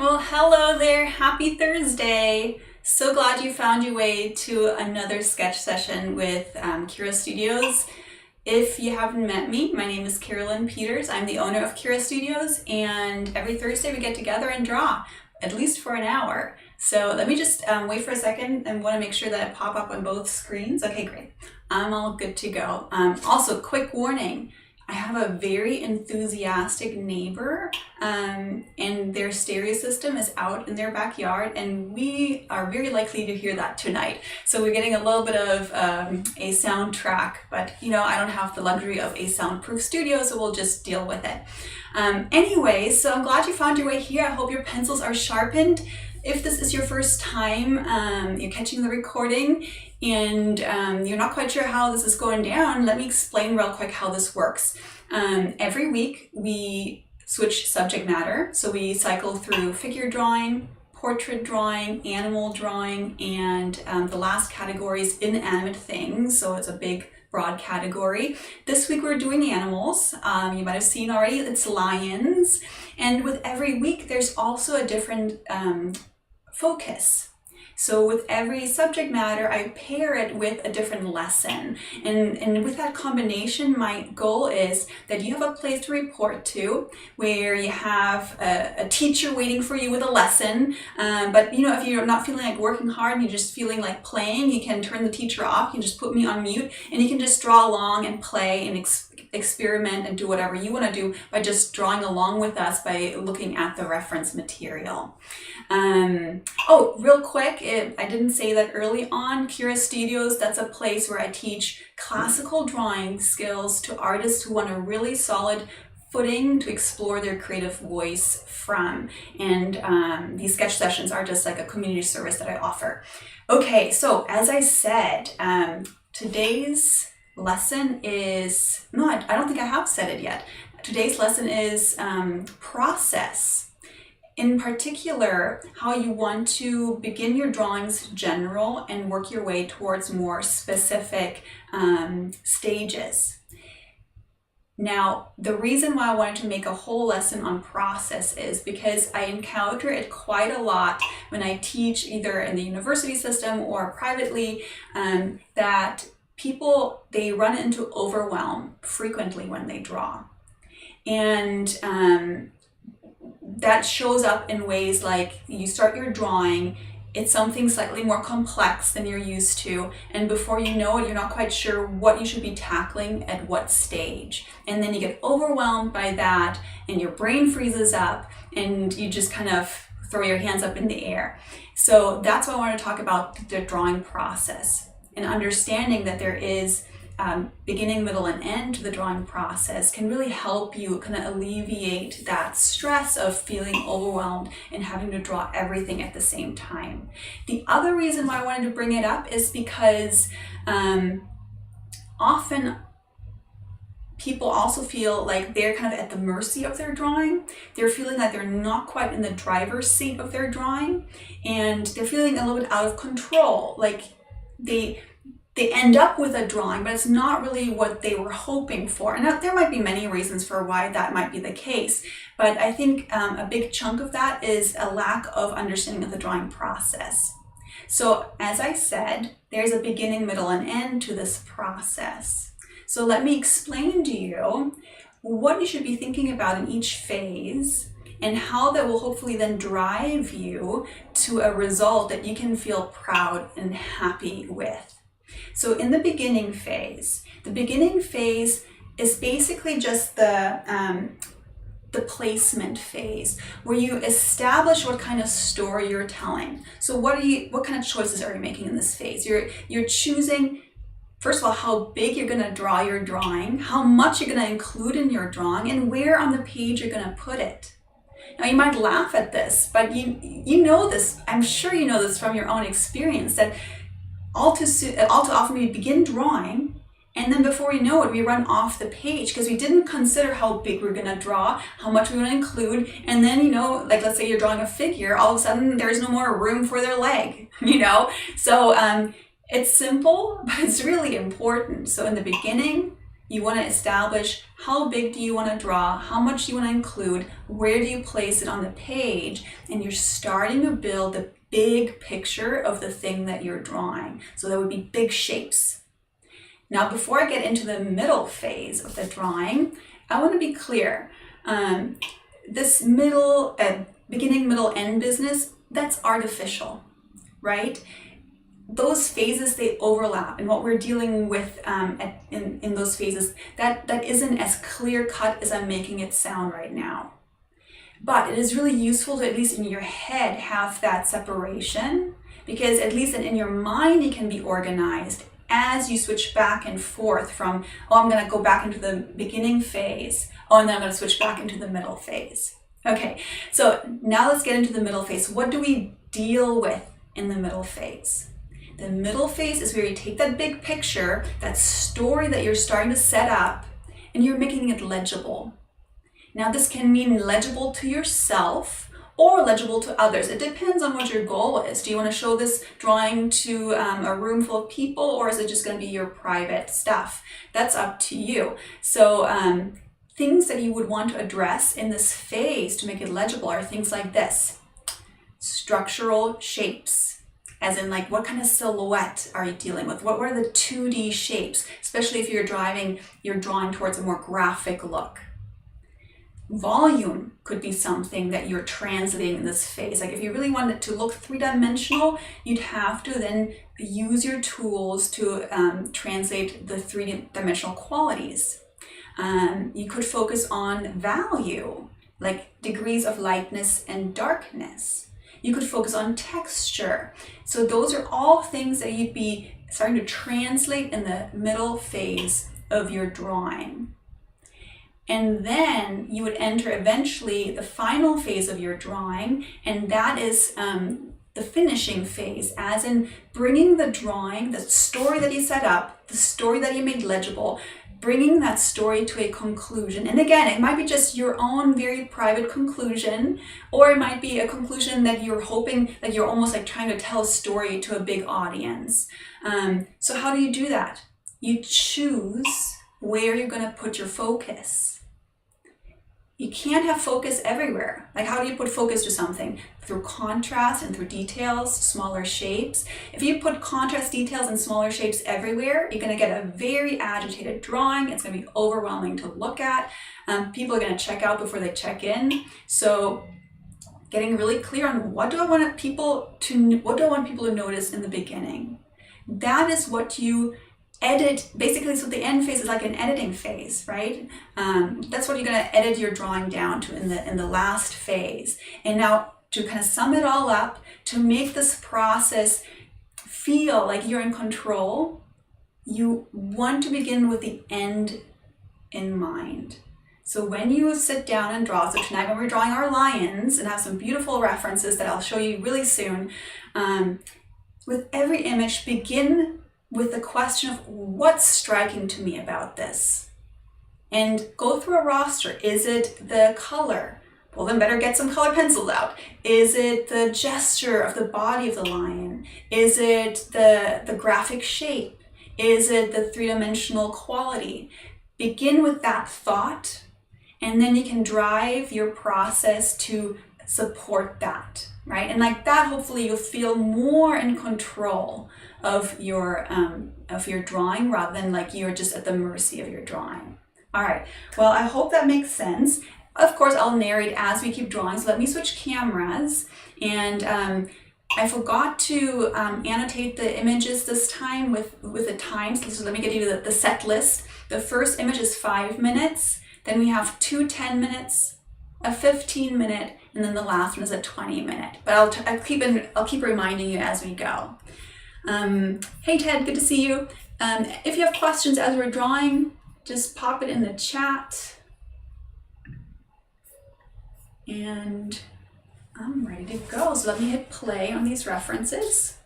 Well, hello there. Happy Thursday. So glad you found your way to another sketch session with Kira Studios. If you haven't met me, my name is Carolyn Peters. I'm the owner of Kira Studios, and every Thursday we get together and draw, at least for an hour. So let me just wait for a second and want to make sure that I pop up on both screens. Okay, great. I'm all good to go. Also, quick warning. I have a very enthusiastic neighbor and their stereo system is out in their backyard, and we are very likely to hear that tonight. So we're getting a little bit of a soundtrack, but I don't have the luxury of a soundproof studio, so we'll just deal with it. Anyway, so I'm glad you found your way here. I hope your pencils are sharpened. If this is your first time, you're catching the recording and you're not quite sure how this is going down, let me explain real quick how this works. Every week we switch subject matter. So we cycle through figure drawing, portrait drawing, animal drawing, and the last category is inanimate things. So it's a big broad category. This week we're doing animals. You might have seen already, it's lions. And with every week there's also a different focus. So with every subject matter, I pair it with a different lesson. And with that combination, my goal is that you have a place to report to where you have a teacher waiting for you with a lesson. But if you're not feeling like working hard and you're just feeling like playing, you can turn the teacher off. You can just put me on mute and you can just draw along and play and experiment and do whatever you want to do by just drawing along with us by looking at the reference material. Real quick, I didn't say that early on, Kira Studios, that's a place where I teach classical drawing skills to artists who want a really solid footing to explore their creative voice from. And these sketch sessions are just like a community service that I offer. Okay, so as I said, today's lesson is, no, I don't think I have said it yet. Today's lesson is process. In particular, how you want to begin your drawings general and work your way towards more specific stages. Now, the reason why I wanted to make a whole lesson on process is because I encounter it quite a lot when I teach either in the university system or privately, that people, they run into overwhelm frequently when they draw. And that shows up in ways like you start your drawing, it's something slightly more complex than you're used to, and before you know it, you're not quite sure what you should be tackling at what stage. And then you get overwhelmed by that, and your brain freezes up, and you just kind of throw your hands up in the air. So that's why I want to talk about the drawing process, and understanding that there is beginning, middle, and end to the drawing process can really help you kind of alleviate that stress of feeling overwhelmed and having to draw everything at the same time. The other reason why I wanted to bring it up is because often people also feel like they're kind of at the mercy of their drawing. They're feeling like they're not quite in the driver's seat of their drawing, and they're feeling a little bit out of control. Like they end up with a drawing, but it's not really what they were hoping for. And there might be many reasons for why that might be the case, but I think a big chunk of that is a lack of understanding of the drawing process. So as I said, there's a beginning, middle, and end to this process. So let me explain to you what you should be thinking about in each phase, and how that will hopefully then drive you to a result that you can feel proud and happy with. So in the beginning phase is basically just the placement phase, where you establish what kind of story you're telling. So what kind of choices are you making in this phase? You're choosing, first of all, how big you're going to draw your drawing, how much you're going to include in your drawing, and where on the page you're going to put it. Now you might laugh at this, but you know this, I'm sure you know this from your own experience, that all too often we begin drawing, and then before we know it, we run off the page because we didn't consider how big we're going to draw, how much we want to include, and then, like let's say you're drawing a figure, all of a sudden there's no more room for their leg, So it's simple, but it's really important. So in the beginning, You want to establish how big do you want to draw, how much do you want to include, where do you place it on the page, and you're starting to build the big picture of the thing that you're drawing. So that would be big shapes. Now, before I get into the middle phase of the drawing, I want to be clear. This middle, beginning, middle, end business, that's artificial, right? Those phases, they overlap, and what we're dealing with in those phases, that isn't as clear cut as I'm making it sound right now. But it is really useful to, at least in your head, have that separation, because at least in your mind it can be organized as you switch back and forth from, oh, I'm going to go back into the beginning phase, oh, and then I'm going to switch back into the middle phase. Okay, so now let's get into the middle phase. What do we deal with in the middle phase? The middle phase is where you take that big picture, that story that you're starting to set up, and you're making it legible. Now, this can mean legible to yourself or legible to others. It depends on what your goal is. Do you want to show this drawing to a room full of people, or is it just going to be your private stuff? That's up to you. So things that you would want to address in this phase to make it legible are things like this. Structural shapes. As in, like, what kind of silhouette are you dealing with? What are the 2D shapes, especially if you're drawing towards a more graphic look. Volume could be something that you're translating in this phase. Like if you really want it to look three-dimensional, you'd have to then use your tools to translate the three-dimensional qualities. You could focus on value, like degrees of lightness and darkness. You could focus on texture. So those are all things that you'd be starting to translate in the middle phase of your drawing. And then you would enter eventually the final phase of your drawing, and that is the finishing phase, as in bringing the drawing, the story that you set up, the story that you made legible, bringing that story to a conclusion. And again, it might be just your own very private conclusion, or it might be a conclusion that you're hoping, that you're almost like trying to tell a story to a big audience. So how do you do that? You choose where you're going to put your focus. You can't have focus everywhere. Like, how do you put focus to something? Through contrast and through details, smaller shapes. If you put contrast, details, and smaller shapes everywhere, you're going to get a very agitated drawing. It's going to be overwhelming to look at. People are going to check out before they check in. So getting really clear on what do I want people to notice in the beginning. That is what you edit, basically. So the end phase is like an editing phase, right? That's what you're going to edit your drawing down to in the last phase. And now, to kind of sum it all up, to make this process feel like you're in control, you want to begin with the end in mind. So when you sit down and draw, so tonight when we're drawing our lions and have some beautiful references that I'll show you really soon, with every image, begin with the question of what's striking to me about this. And go through a roster. Is it the color? Well, then better get some color pencils out. Is it the gesture of the body of the lion? Is it the graphic shape? Is it the three-dimensional quality? Begin with that thought, and then you can drive your process to support that, right? And like that, hopefully you'll feel more in control of your drawing, rather than like you're just at the mercy of your drawing. All right, well, I hope that makes sense. Of course, I'll narrate as we keep drawing, so let me switch cameras. And I forgot to annotate the images this time with the times, so let me get you the set list. The first image is 5 minutes, then we have 2 10 minutes, a 15 minute, and then the last one is a 20 minute. But I'll keep reminding you as we go. Hey Ted, good to see you. If you have questions as we're drawing, just pop it in the chat. And I'm ready to go. So let me hit play on these references.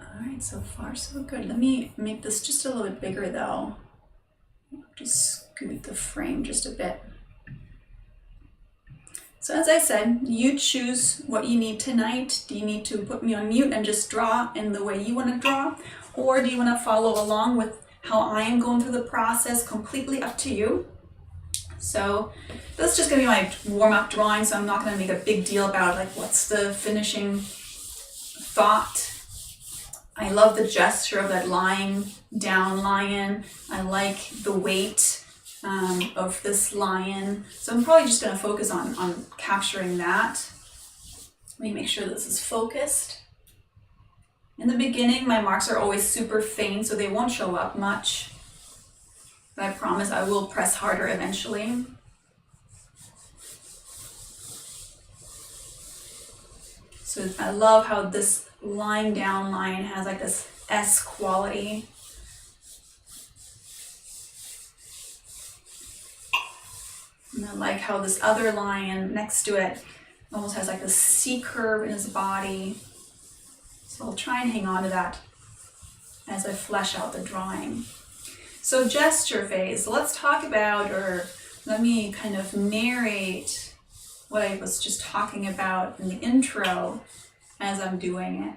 All right, so far so good. Let me make this just a little bit bigger though. Just scoot the frame just a bit. So as I said, you choose what you need tonight. Do you need to put me on mute and just draw in the way you want to draw? Or do you want to follow along with how I am going through the process? Completely up to you. So this is just going to be my warm-up drawing, so I'm not going to make a big deal about like what's the finishing thought. I love the gesture of that lying down lion. I like the weight of this lion. So I'm probably just going to focus on capturing that. Let me make sure this is focused. In the beginning, my marks are always super faint, so they won't show up much. But I promise I will press harder eventually. So I love how this lying down line has like this S quality. And I like how this other lion next to it almost has like this C curve in his body. So I'll try and hang on to that as I flesh out the drawing. So gesture phase, so let's talk about, or let me kind of narrate what I was just talking about in the intro as I'm doing it.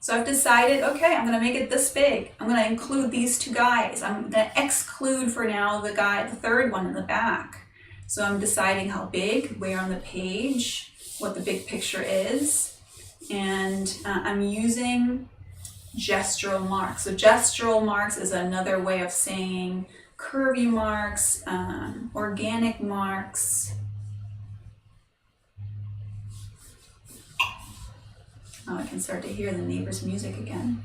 So I've decided, okay, I'm gonna make it this big. I'm gonna include these two guys. I'm gonna exclude for now the guy, the third one in the back. So I'm deciding how big, where on the page, what the big picture is. And I'm using gestural marks. So gestural marks is another way of saying curvy marks, organic marks. Oh, I can start to hear the neighbor's music again.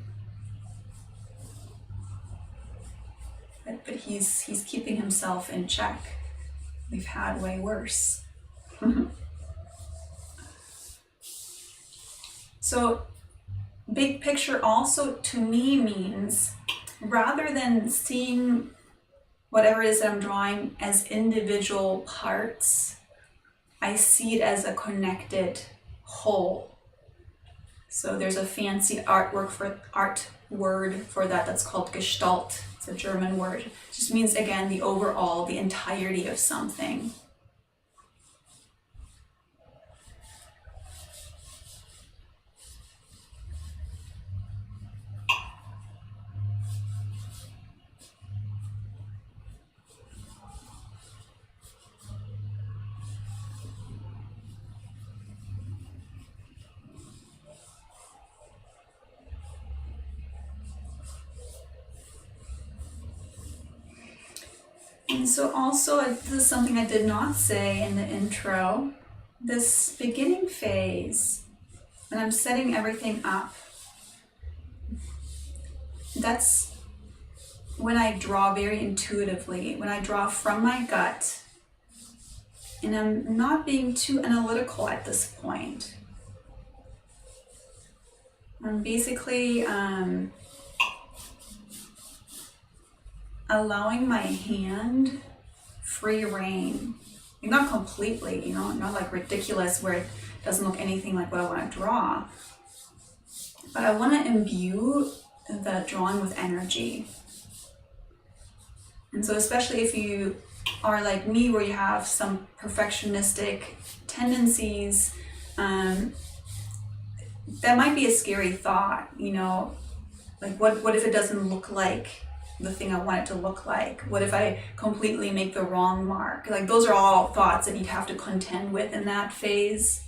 But he's keeping himself in check. We've had way worse. So big picture also to me means rather than seeing whatever it is that I'm drawing as individual parts, I see it as a connected whole. So there's a fancy art word for that that's called Gestalt. It's a German word. It just means, again, the overall, the entirety of something. And so also, this is something I did not say in the intro, this beginning phase, when I'm setting everything up, that's when I draw very intuitively, when I draw from my gut, and I'm not being too analytical at this point. I'm basically allowing my hand free reign. Not completely, not like ridiculous where it doesn't look anything like what I want to draw. But I want to imbue the drawing with energy. And so especially if you are like me, where you have some perfectionistic tendencies, that might be a scary thought, like what if it doesn't look like the thing I want it to look like? What if I completely make the wrong mark? Like those are all thoughts that you'd have to contend with in that phase.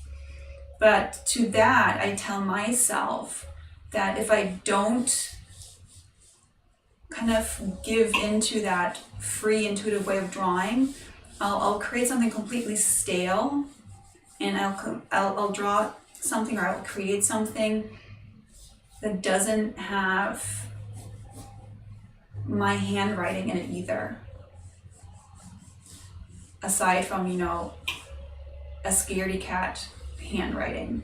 But to that, I tell myself that if I don't kind of give into that free intuitive way of drawing, I'll create something completely stale, and I'll draw something, or I'll create something that doesn't have my handwriting in it either, aside from a scaredy cat handwriting.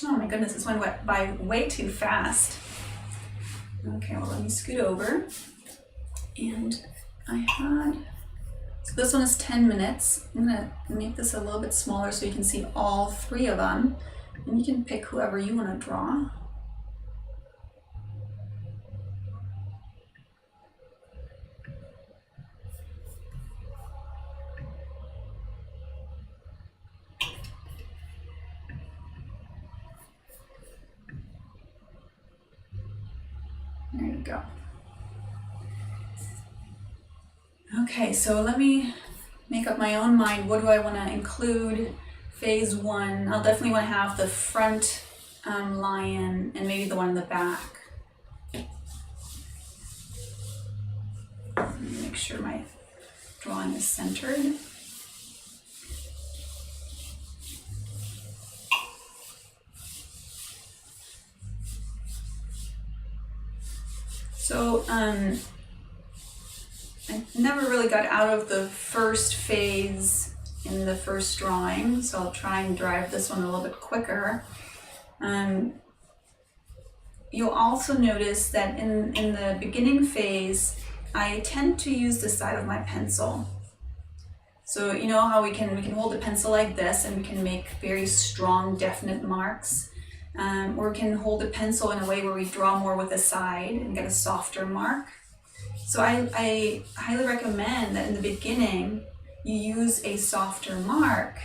Oh my goodness, this went by way too fast. Okay, well, let me scoot over. And so this one is 10 minutes. I'm gonna make this a little bit smaller so you can see all three of them. And you can pick whoever you want to draw. There you go. Okay, so let me make up my own mind. What do I want to include? Phase 1, I'll definitely want to have the front lion and maybe the one in the back. Let me make sure my drawing is centered. So I never really got out of the first phase in the first drawing, so I'll try and drive this one a little bit quicker. You'll also notice that in the beginning phase, I tend to use the side of my pencil. So you know how we can hold the pencil like this and we can make very strong, definite marks. Or we can hold the pencil in a way where we draw more with the side and get a softer mark. So I highly recommend that in the beginning, you use a softer mark.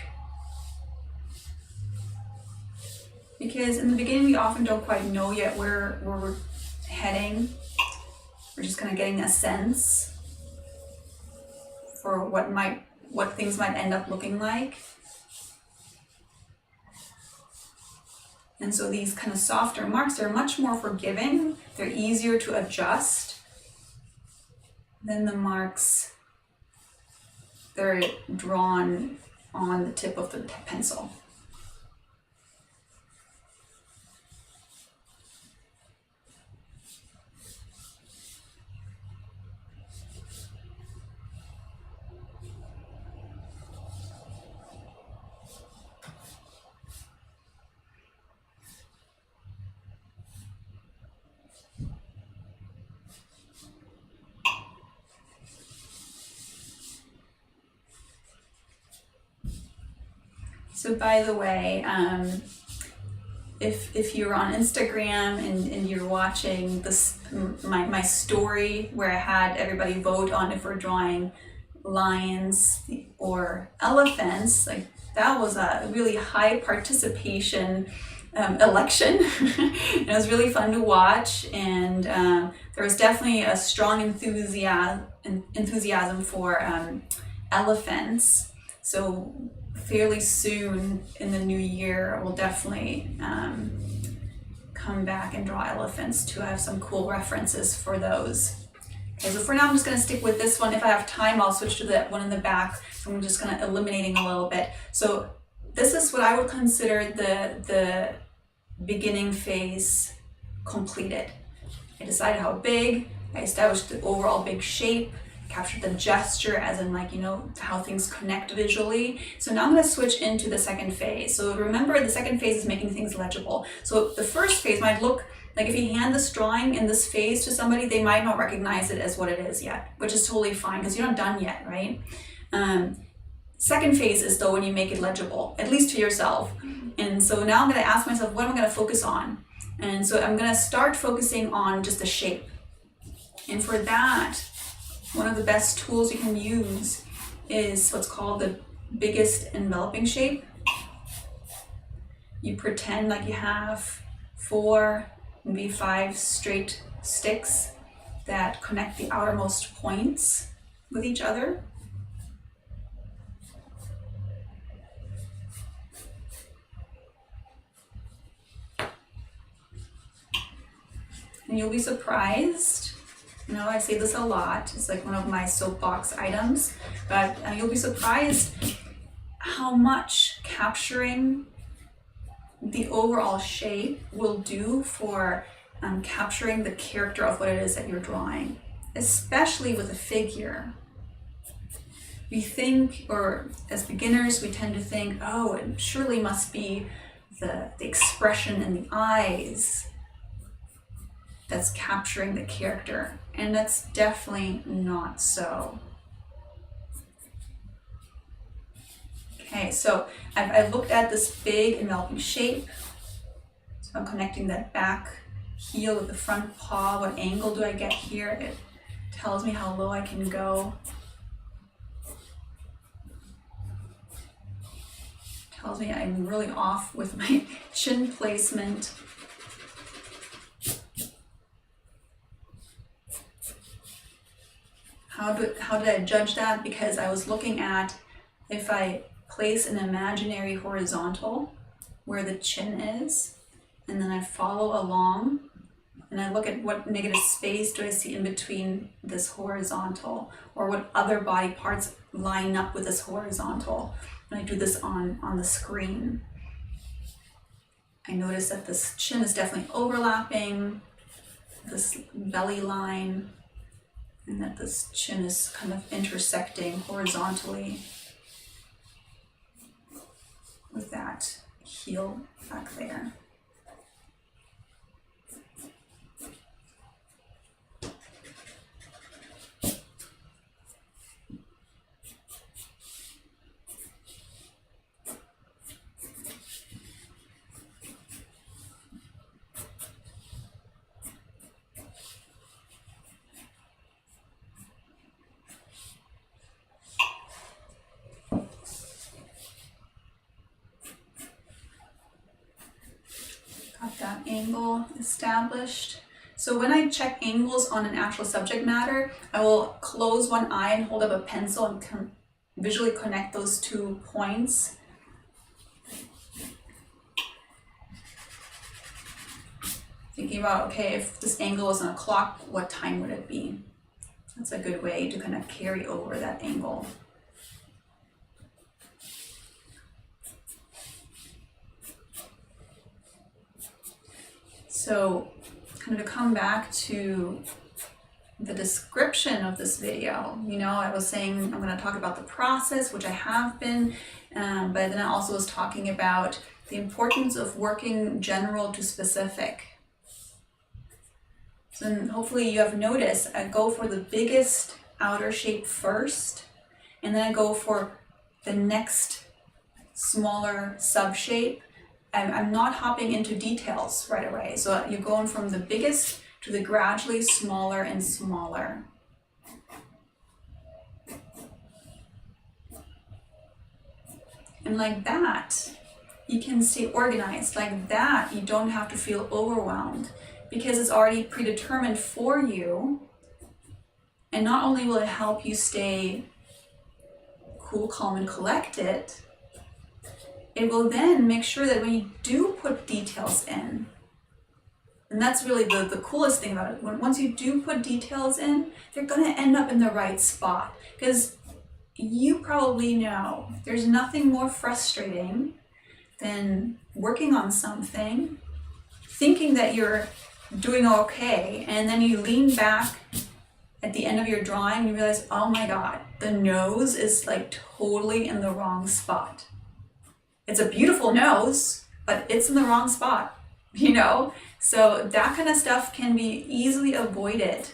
Because in the beginning, we often don't quite know yet where we're heading. We're just kind of getting a sense for what things might end up looking like. And so these kind of softer marks are much more forgiving. They're easier to adjust than the marks that are drawn on the tip of the pencil. So by the way, if you're on Instagram and you're watching this my story where I had everybody vote on if we're drawing lions or elephants, like that was a really high participation election. It was really fun to watch, and there was definitely a strong enthusiasm for elephants. So fairly soon in the new year, we'll definitely come back and draw elephants to have some cool references for those. Okay, so for now I'm just going to stick with this one. If I have time, I'll switch to the one in the back. So I'm just kind of eliminating a little bit. So this is what I would consider the beginning phase completed. I decided how big, I established the overall big shape, captured the gesture as in how things connect visually. So now I'm going to switch into the second phase. So remember, the second phase is making things legible. So the first phase might look like if you hand this drawing in this phase to somebody, they might not recognize it as what it is yet, which is totally fine because you're not done yet, right? Second phase is though when you make it legible, at least to yourself. And so now I'm going to ask myself, what am I going to focus on? And so I'm going to start focusing on just the shape. And for that, one of the best tools you can use is what's called the biggest enveloping shape. You pretend like you have 4, maybe 5 straight sticks that connect the outermost points with each other. And you'll be surprised. I say this a lot. It's like one of my soapbox items, but you'll be surprised how much capturing the overall shape will do for capturing the character of what it is that you're drawing, especially with a figure. We think, or as beginners, we tend to think, oh, it surely must be the expression in the eyes that's capturing the character, and that's definitely not so. Okay, so I've looked at this big enveloping shape. So I'm connecting that back heel with the front paw. What angle do I get here? It tells me how low I can go. Tells me I'm really off with my chin placement. How did I judge that? Because I was looking at if I place an imaginary horizontal where the chin is, and then I follow along, and I look at what negative space do I see in between this horizontal, or what other body parts line up with this horizontal. And I do this on the screen. I notice that this chin is definitely overlapping this belly line, and that this chin is kind of intersecting horizontally with that heel back there. Got that angle established. So when I check angles on an actual subject matter, I will close one eye and hold up a pencil and visually connect those 2 points. Thinking about, okay, if this angle was on a clock, what time would it be? That's a good way to kind of carry over that angle. So kind of to come back to the description of this video, I was saying I'm going to talk about the process, which I have been, but then I also was talking about the importance of working general to specific. So then hopefully you have noticed I go for the biggest outer shape first, and then I go for the next smaller sub shape. I'm not hopping into details right away. So you're going from the biggest to the gradually smaller and smaller. And like that, you can stay organized. Like that, you don't have to feel overwhelmed because it's already predetermined for you. And not only will it help you stay cool, calm, and collected, it will then make sure that when you do put details in, and that's really the coolest thing about it, once you do put details in, they're going to end up in the right spot. Because you probably know there's nothing more frustrating than working on something, thinking that you're doing okay, and then you lean back at the end of your drawing and you realize, oh my God, the nose is like totally in the wrong spot. It's a beautiful nose, but it's in the wrong spot, So that kind of stuff can be easily avoided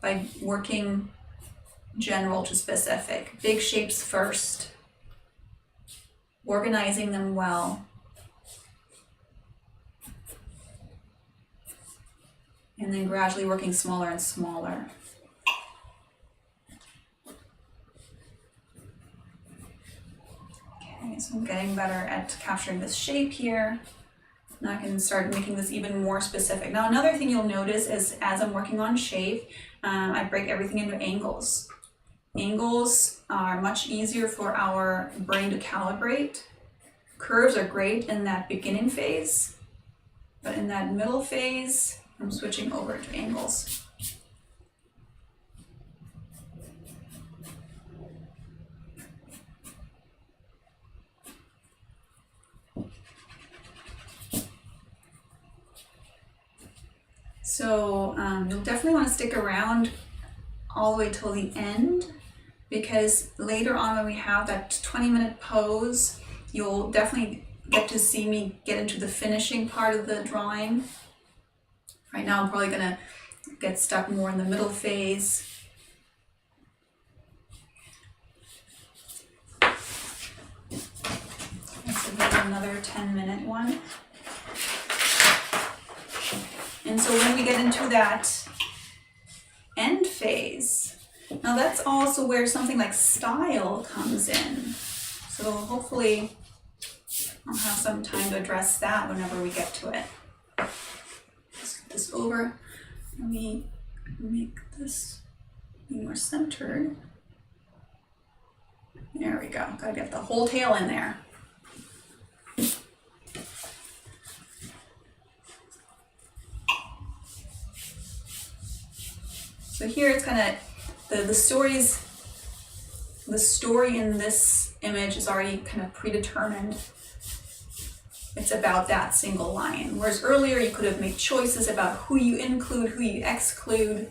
by working general to specific. Big shapes first, organizing them well, and then gradually working smaller and smaller. Okay, so I'm getting better at capturing this shape here. Now I can start making this even more specific. Now another thing you'll notice is as I'm working on shape, I break everything into angles. Angles are much easier for our brain to calibrate. Curves are great in that beginning phase, but in that middle phase, I'm switching over to angles. So you'll definitely want to stick around all the way till the end, because later on when we have that 20-minute pose, you'll definitely get to see me get into the finishing part of the drawing. Right now I'm probably going to get stuck more in the middle phase. another 10-minute one. And so when we get into that end phase, now that's also where something like style comes in. So hopefully I'll have some time to address that whenever we get to it. Let's get this over. Let me make this be more centered. There we go. Gotta get the whole tail in there. So here it's kind of the story in this image is already kind of predetermined. It's about that single lion. Whereas earlier you could have made choices about who you include, who you exclude.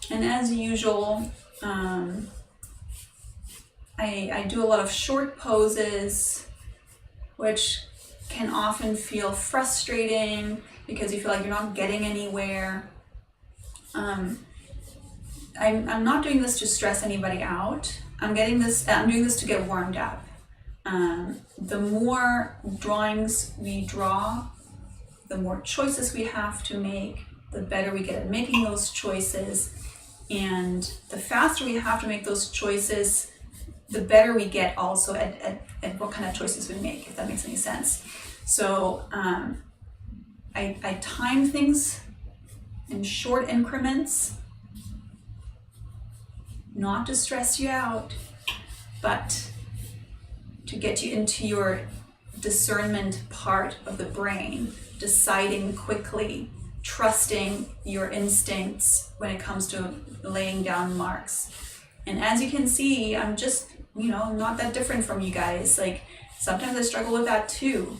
And as usual, I do a lot of short poses, which can often feel frustrating because you feel like you're not getting anywhere. I'm not doing this to stress anybody out. I'm doing this to get warmed up. The more drawings we draw, the more choices we have to make, the better we get at making those choices. And the faster we have to make those choices, the better we get also at what kind of choices we make, if that makes any sense. So I time things in short increments, not to stress you out, but to get you into your discernment part of the brain, deciding quickly, trusting your instincts when it comes to laying down marks. And as you can see, I'm just, not that different from you guys. Like, sometimes I struggle with that too.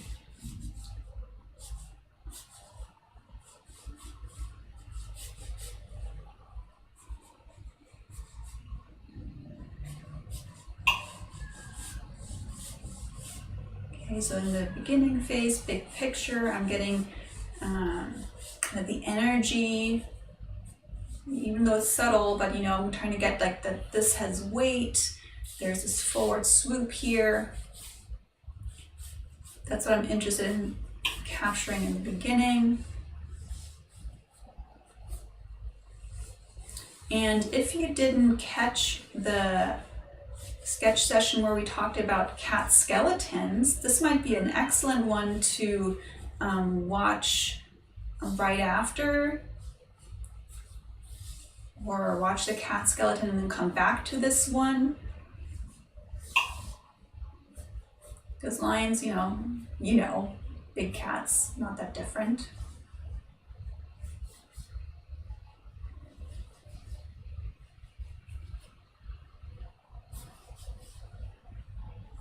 Okay, so in the beginning phase, big picture, I'm getting the energy, even though it's subtle, but I'm trying to get like that this has weight. There's this forward swoop here. That's what I'm interested in capturing in the beginning. And if you didn't catch the sketch session where we talked about cat skeletons, this might be an excellent one to watch right after, or watch the cat skeleton and then come back to this one. Because lions, big cats, not that different.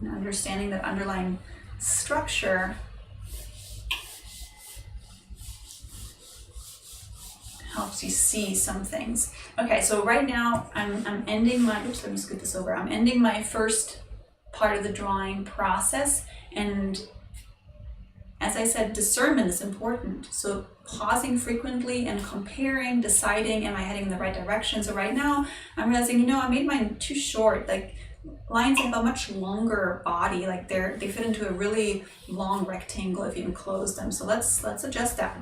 And understanding that underlying structure helps you see some things. Okay, so right now I'm ending my, oops, let me scoot this over. I'm ending my first part of the drawing process, and as I said, discernment is important. So pausing frequently and comparing, deciding, am I heading in the right direction? So right now I'm realizing, I made mine too short. Like, lions have a much longer body, like they fit into a really long rectangle if you enclose them. So let's adjust that.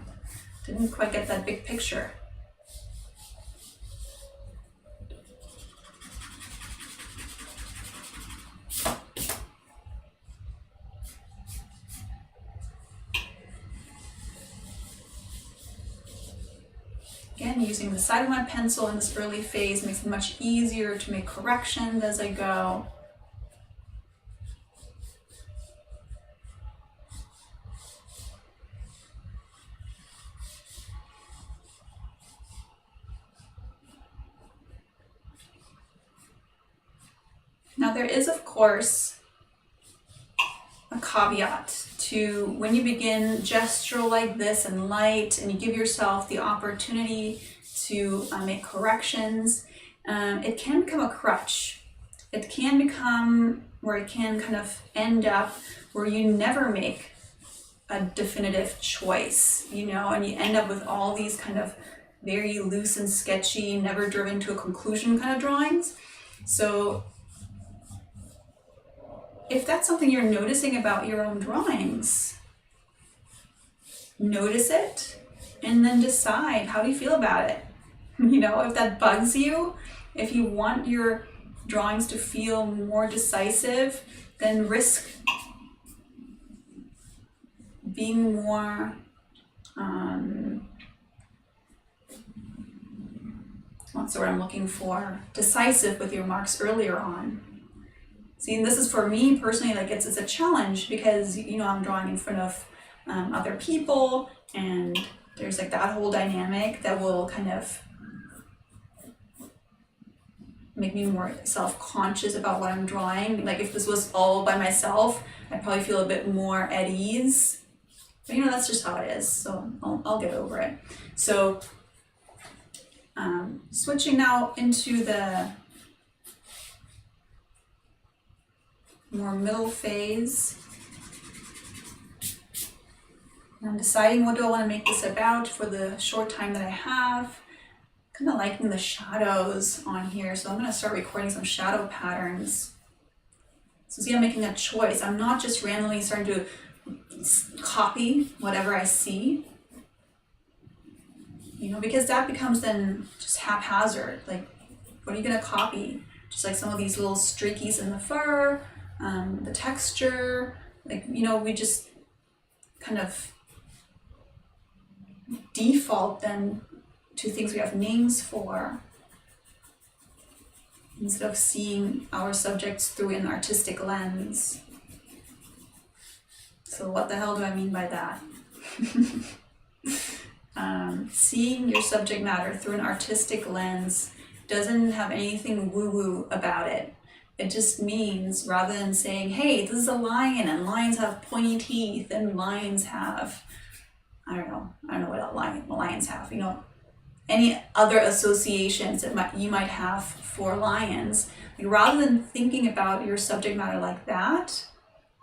Didn't quite get that big picture. Again, using the side of my pencil in this early phase makes it much easier to make corrections as I go. Now there is, of course, a caveat to when you begin gestural like this and light, and you give yourself the opportunity to make corrections, it can become a crutch. It can become where it can kind of end up where you never make a definitive choice, and you end up with all these kind of very loose and sketchy, never driven to a conclusion kind of drawings. So if that's something you're noticing about your own drawings, notice it and then decide, how do you feel about it? You know, if that bugs you, if you want your drawings to feel more decisive, then risk being more what's the word I'm looking for? Decisive with your marks earlier on. See, and this is for me personally, like it's a challenge because, you know, I'm drawing in front of other people, and there's like that whole dynamic that will kind of make me more self-conscious about what I'm drawing. Like if this was all by myself, I'd probably feel a bit more at ease. But you know, that's just how it is, so I'll get over it. So switching now into the more middle phase. I'm deciding what do I want to make this about for the short time that I have. Kind of liking the shadows on here, so I'm going to start recording some shadow patterns. So see, I'm making a choice. I'm not just randomly starting to copy whatever I see, you know, because that becomes then just haphazard. Like, what are you going to copy? Just like some of these little streakies in the fur, the texture, like, you know, we just kind of default then to things we have names for, instead of seeing our subjects through an artistic lens. So what the hell do I mean by that? Seeing your subject matter through an artistic lens doesn't have anything woo-woo about it. It just means, rather than saying, hey, this is a lion and lions have pointy teeth and lions have, I don't know what lions have, you know, any other associations that you might have for lions. Like, rather than thinking about your subject matter like that,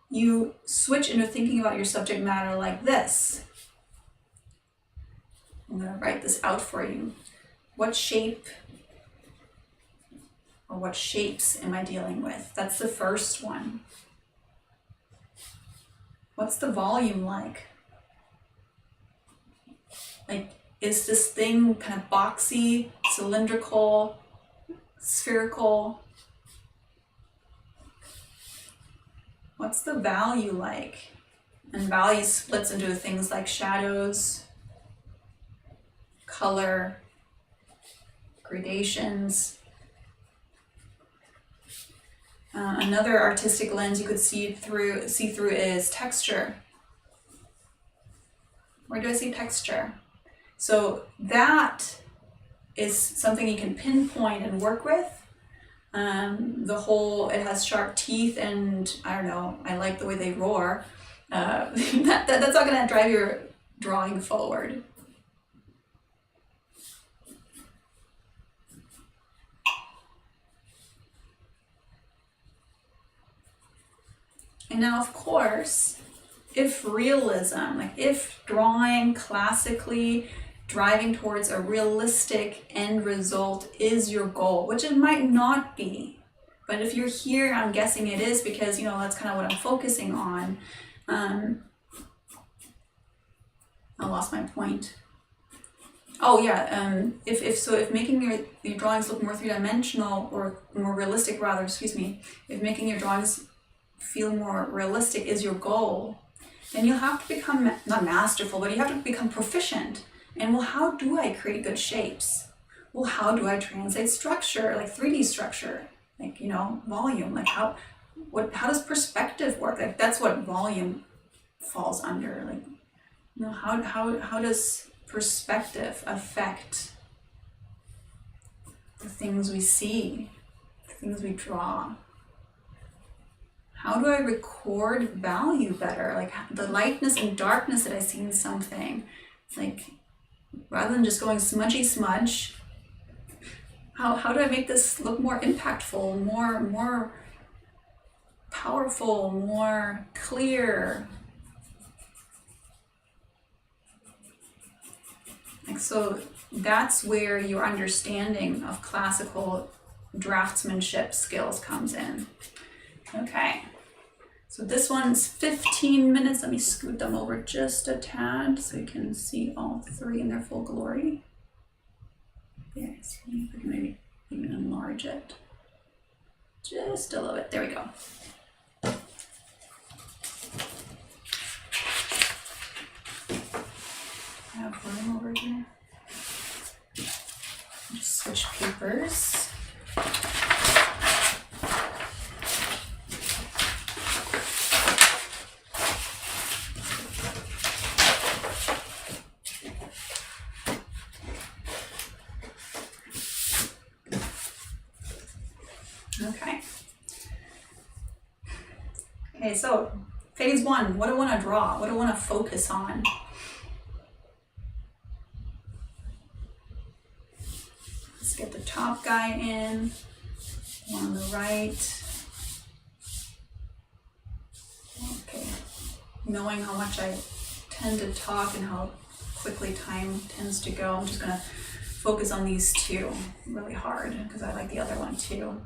you switch into thinking about your subject matter like this. I'm going to write this out for you. What shape or what shapes am I dealing with? That's the first one. What's the volume like? Like, is this thing kind of boxy, cylindrical, spherical? What's the value like? And value splits into things like shadows, color, gradations. Another artistic lens you could see through is texture. Where do I see texture? So that is something you can pinpoint and work with. It has sharp teeth, and I don't know, I like the way they roar. That's not going to drive your drawing forward. And now, of course, if realism, like if drawing classically, driving towards a realistic end result is your goal, which it might not be, but if you're here, I'm guessing it is, because, you know, that's kind of what I'm focusing on. I lost my point. Oh yeah, if making your drawings look more three-dimensional, or more realistic rather, if making your drawings feel more realistic is your goal, then you'll have to become, not masterful, but you have to become proficient. And well, how do I create good shapes? Well, how do I translate structure, like 3D structure, like, you know, volume, like how does perspective work? Like, that's what volume falls under. Like, you know, how does perspective affect the things we see, the things we draw? How do I record value better? Like the lightness and darkness that I see in something. Like, rather than just going smudgy smudge, how do I make this look more impactful, more powerful, more clear? Like, so that's where your understanding of classical draftsmanship skills comes in. Okay, So this one's 15 minutes. Let me scoot them over just a tad so you can see all three in their full glory. Yeah, see if I can maybe even enlarge it just a little bit. There we go. I have room over here. Just switch papers. Okay, so phase one, what do I want to draw? What do I want to focus on? Let's get the top guy in, one on the right. Okay, knowing how much I tend to talk and how quickly time tends to go, I'm just going to focus on these two really hard because I like the other one too.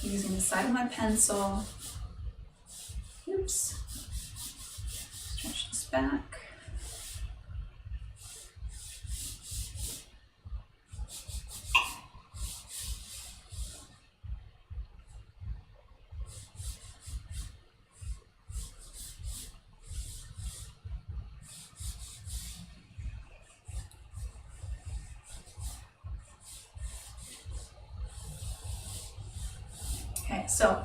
Using the side of my pencil. Oops. Stretch this back. Okay, so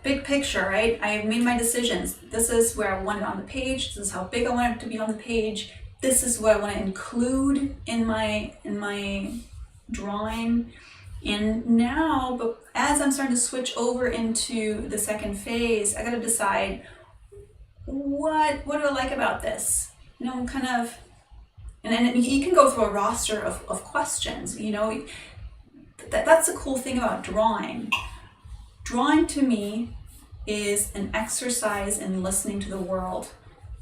big picture, right? I've made my decisions. This is where I want it on the page. This is how big I want it to be on the page. This is what I want to include in my drawing. And now, but as I'm starting to switch over into the second phase, I got to decide what do I like about this? You know, kind of, and then you can go through a roster of questions. You know, that's the cool thing about drawing. Drawing to me is an exercise in listening to the world.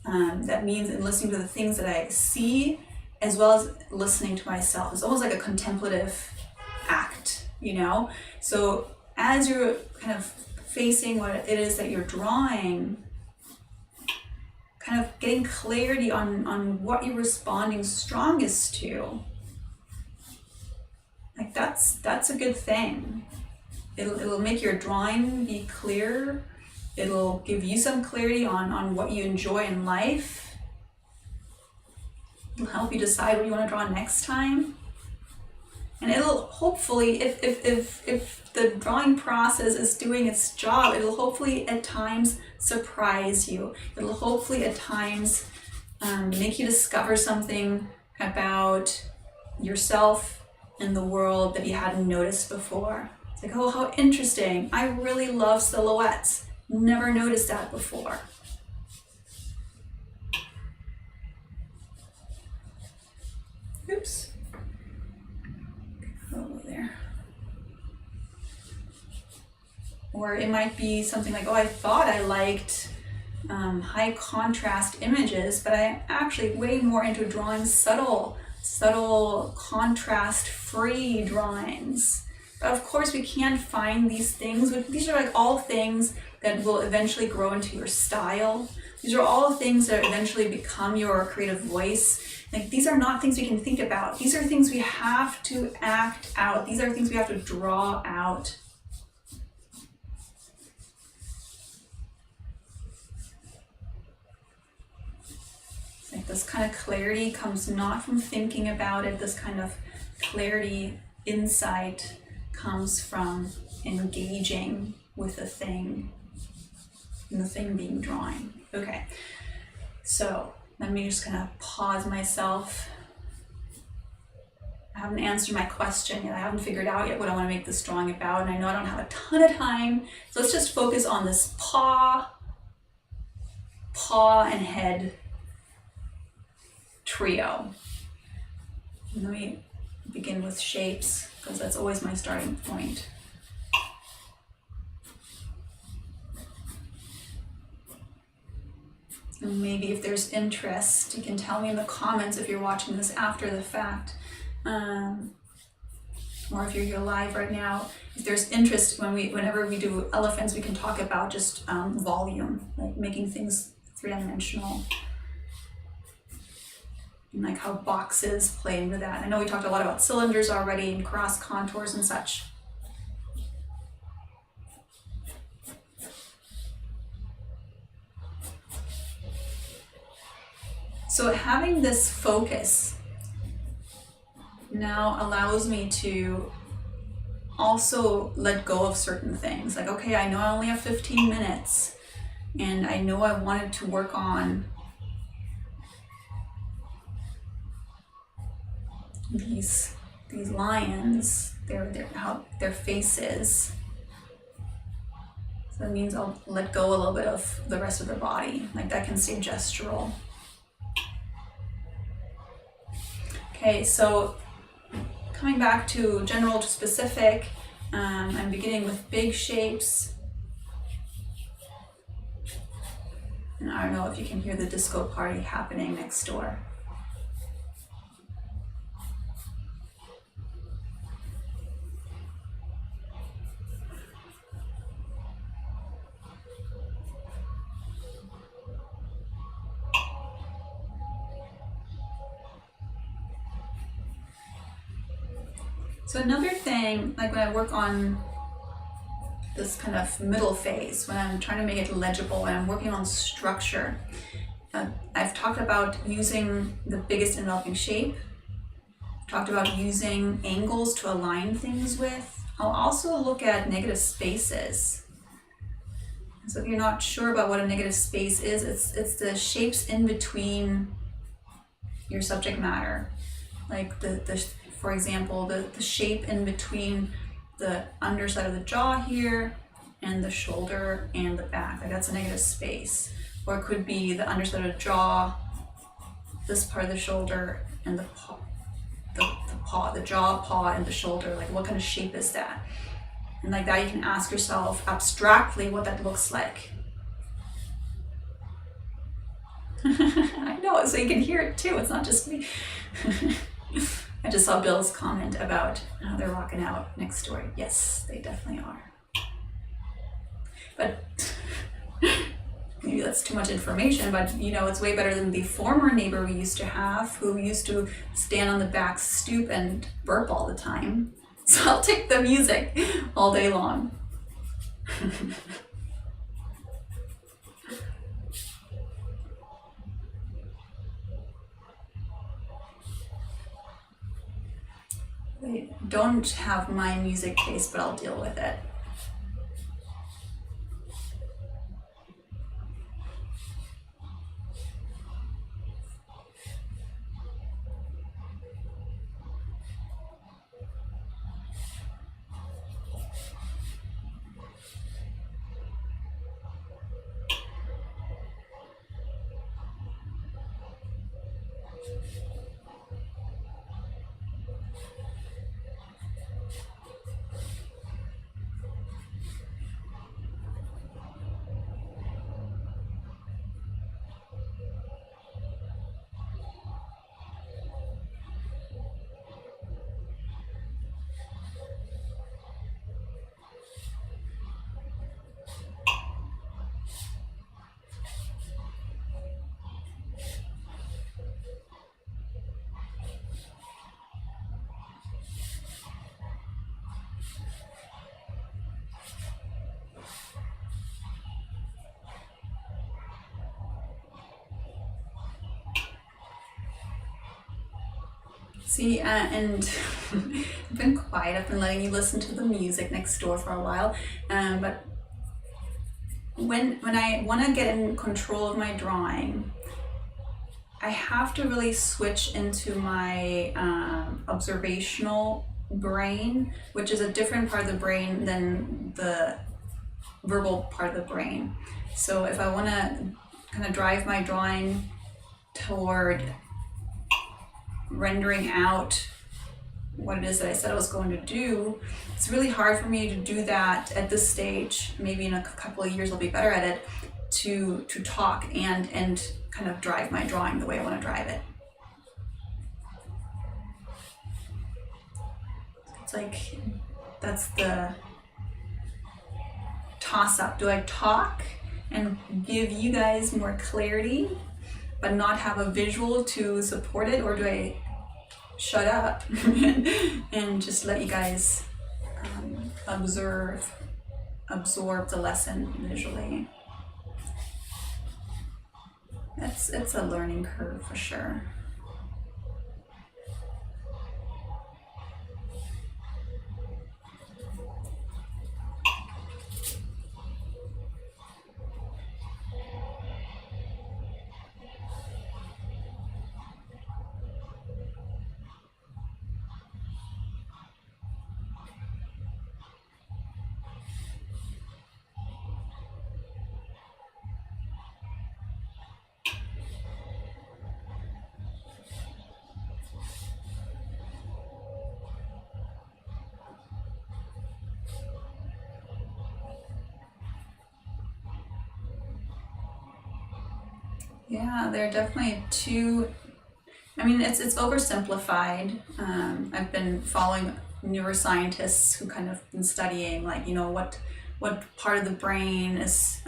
That means in listening to the things that I see, as well as listening to myself. It's almost like a contemplative act, you know? So as you're kind of facing what it is that you're drawing, kind of getting clarity on what you're responding strongest to, like that's a good thing. It'll make your drawing be clear. It'll give you some clarity on what you enjoy in life. It'll help you decide what you want to draw next time. And it'll hopefully, if the drawing process is doing its job, it'll hopefully at times surprise you. It'll hopefully at times make you discover something about yourself and the world that you hadn't noticed before. It's like, oh, how interesting. I really love silhouettes. Never noticed that before. Oops. Over there. Or it might be something like, oh, I thought I liked high contrast images, but I'm actually way more into drawing subtle contrast-free drawings. But of course, we can't find these things. These are like all things that will eventually grow into your style. These are all things that eventually become your creative voice. Like, these are not things we can think about. These are things we have to act out. These are things we have to draw out. Like, this kind of clarity comes not from thinking about it. This kind of clarity, insight, comes from engaging with the thing, and the thing being drawn. Okay, so let me just kind of pause myself. I haven't answered my question yet. I haven't figured out yet what I want to make this drawing about, and I know I don't have a ton of time, so let's just focus on this paw and head trio. And let me begin with shapes, because that's always my starting point. And maybe if there's interest, you can tell me in the comments if you're watching this after the fact. Or if you're here live right now, if there's interest whenever we do elephants, we can talk about just volume, like making things three-dimensional. And like how boxes play into that. I know we talked a lot about cylinders already and cross contours and such. So having this focus now allows me to also let go of certain things. Like, okay, I know I only have 15 minutes and I know I wanted to work on these lions, their faces. So that means I'll let go a little bit of the rest of the body. Like that can stay gestural. Okay, so coming back to general to specific, I'm beginning with big shapes. And I don't know if you can hear the disco party happening next door. So another thing, like when I work on this kind of middle phase, when I'm trying to make it legible and I'm working on structure, I've talked about using the biggest enveloping shape, talked about using angles to align things with. I'll also look at negative spaces. So if you're not sure about what a negative space is, it's the shapes in between your subject matter. Like for example, the shape in between the underside of the jaw here and the shoulder and the back. Like that's a negative space. Or it could be the underside of the jaw, this part of the shoulder, and the jaw, paw, and the shoulder. Like what kind of shape is that? And like that you can ask yourself abstractly what that looks like. I know, so you can hear it too. It's not just me. I just saw Bill's comment about how they're rocking out next door. Yes, they definitely are. But maybe that's too much information, but you know, it's way better than the former neighbor we used to have who used to stand on the back stoop and burp all the time. So I'll take the music all day long. I don't have my music taste, but I'll deal with it. See, and I've been quiet. I've been letting you listen to the music next door for a while. But when I want to get in control of my drawing, I have to really switch into my observational brain, which is a different part of the brain than the verbal part of the brain. So if I want to kind of drive my drawing toward rendering out what it is that I said I was going to do, it's really hard for me to do that at this stage. Maybe in a couple of years I'll be better at it. to talk and kind of drive my drawing the way I want to drive it. It's like, that's the toss up. Do I talk and give you guys more clarity but not have a visual to support it, or do I shut up and just let you guys absorb the lesson visually? It's a learning curve for sure. Yeah, there are definitely two. I mean, it's oversimplified. I've been following neuroscientists who kind of been studying, like, you know, what part of the brain is